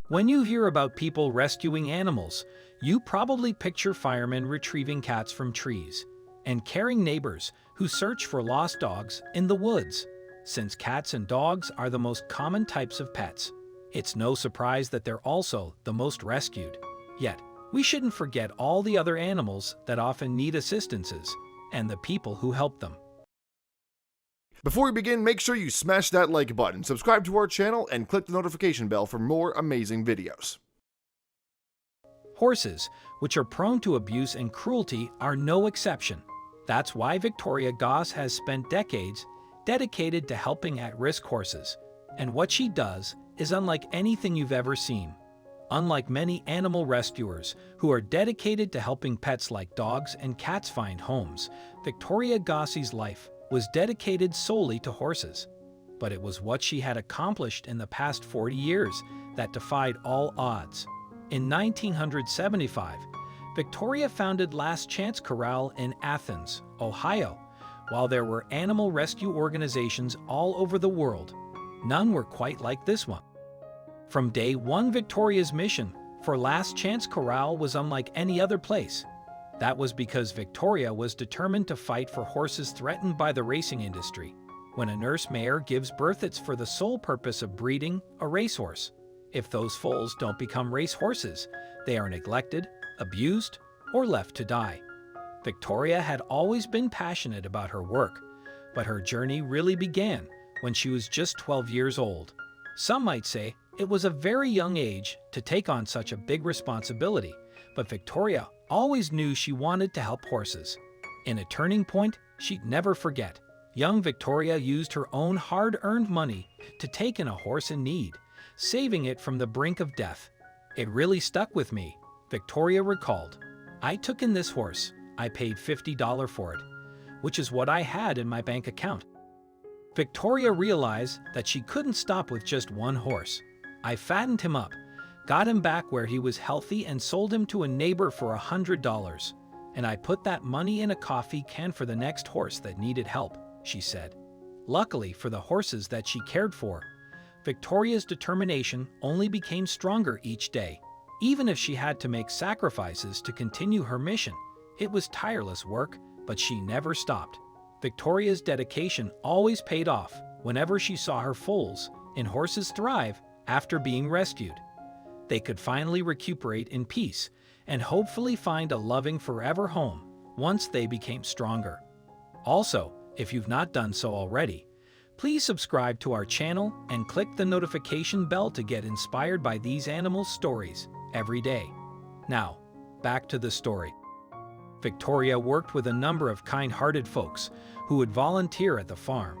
When you hear about people rescuing animals, you probably picture firemen retrieving cats from trees and caring neighbors who search for lost dogs in the woods. Since cats and dogs are the most common types of pets, it's no surprise that they're also the most rescued. Yet, we shouldn't forget all the other animals that often need assistances and the people who help them. Before we begin, make sure you smash that like button, subscribe to our channel, and click the notification bell for more amazing videos. Horses, which are prone to abuse and cruelty, are no exception. That's why Victoria Goss has spent decades dedicated to helping at-risk horses. And what she does is unlike anything you've ever seen. Unlike many animal rescuers who are dedicated to helping pets like dogs and cats find homes, Victoria Goss's life was dedicated solely to horses. But it was what she had accomplished in the past 40 years that defied all odds. In 1975, Victoria founded Last Chance Corral in Athens, Ohio. While there were animal rescue organizations all over the world, none were quite like this one. From day one, Victoria's mission for Last Chance Corral was unlike any other place. That was because Victoria was determined to fight for horses threatened by the racing industry. When a nurse mare gives birth, it's for the sole purpose of breeding a racehorse. If those foals don't become racehorses, they are neglected, abused, or left to die. Victoria had always been passionate about her work, but her journey really began when she was just 12 years old. Some might say it was a very young age to take on such a big responsibility, but Victoria always knew she wanted to help horses. In a turning point she'd never forget, young Victoria used her own hard-earned money to take in a horse in need, saving it from the brink of death. "It really stuck with me," Victoria recalled. "I took in this horse. I paid $50 for it, which is what I had in my bank account." Victoria realized that she couldn't stop with just one horse. "I fattened him up, got him back where he was healthy, and sold him to a neighbor for $100. And I put that money in a coffee can for the next horse that needed help," she said. Luckily for the horses that she cared for, Victoria's determination only became stronger each day. Even if she had to make sacrifices to continue her mission, it was tireless work, but she never stopped. Victoria's dedication always paid off whenever she saw her foals and horses thrive after being rescued. They could finally recuperate in peace and hopefully find a loving forever home once they became stronger. Also, if you've not done so already, please subscribe to our channel and click the notification bell to get inspired by these animal stories every day. Now, back to the story. Victoria worked with a number of kind-hearted folks who would volunteer at the farm,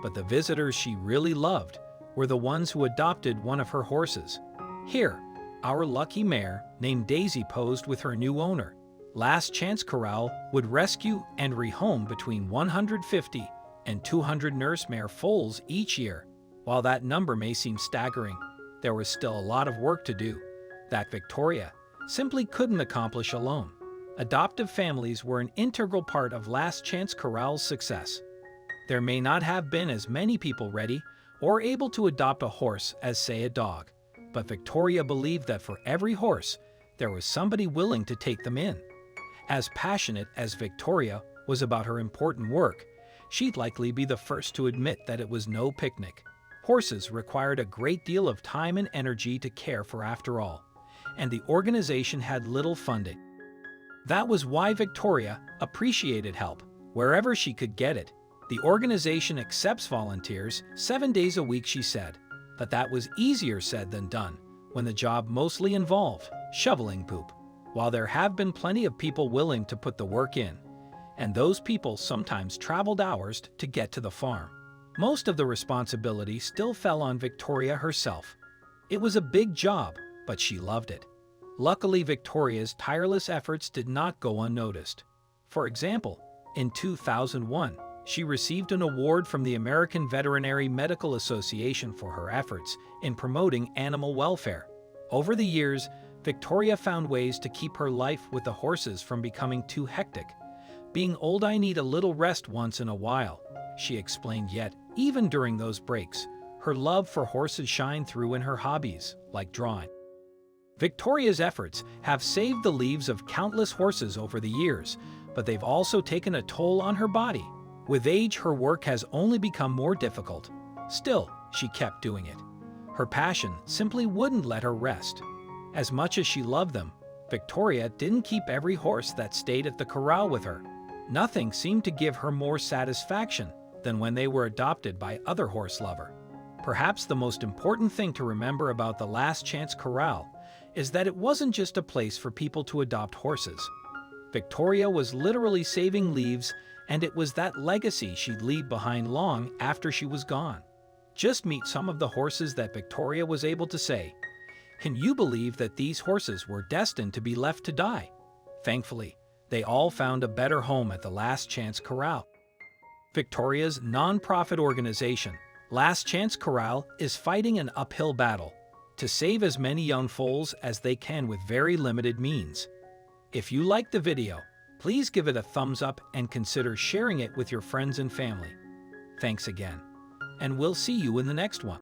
but the visitors she really loved were the ones who adopted one of her horses. Here, our lucky mare named Daisy posed with her new owner. Last Chance Corral would rescue and rehome between 150 and 200 nurse mare foals each year. While that number may seem staggering, there was still a lot of work to do that Victoria simply couldn't accomplish alone. Adoptive families were an integral part of Last Chance Corral's success. There may not have been as many people ready or able to adopt a horse as, say, a dog, but Victoria believed that for every horse, there was somebody willing to take them in. As passionate as Victoria was about her important work, she'd likely be the first to admit that it was no picnic. Horses required a great deal of time and energy to care for after all, and the organization had little funding. That was why Victoria appreciated help wherever she could get it. The organization accepts volunteers 7 days a week, she said, but that was easier said than done when the job mostly involved shoveling poop. While there have been plenty of people willing to put the work in, and those people sometimes traveled hours to get to the farm, most of the responsibility still fell on Victoria herself. It was a big job, but she loved it. Luckily, Victoria's tireless efforts did not go unnoticed. For example, in 2001, she received an award from the American Veterinary Medical Association for her efforts in promoting animal welfare. Over the years, Victoria found ways to keep her life with the horses from becoming too hectic. "Being old, I need a little rest once in a while," she explained, yet even during those breaks, her love for horses shined through in her hobbies, like drawing. Victoria's efforts have saved the lives of countless horses over the years, but they've also taken a toll on her body. With age, her work has only become more difficult. Still, she kept doing it. Her passion simply wouldn't let her rest. As much as she loved them, Victoria didn't keep every horse that stayed at the corral with her. Nothing seemed to give her more satisfaction than when they were adopted by other horse lovers. Perhaps the most important thing to remember about the Last Chance Corral is that it wasn't just a place for people to adopt horses. Victoria was literally saving lives, and it was that legacy she'd leave behind long after she was gone. Just meet some of the horses that Victoria was able to say, "Can you believe that these horses were destined to be left to die?" Thankfully, they all found a better home at the Last Chance Corral. Victoria's non-profit organization, Last Chance Corral, is fighting an uphill battle to save as many young foals as they can with very limited means. If you liked the video, please give it a thumbs up and consider sharing it with your friends and family. Thanks again, and we'll see you in the next one.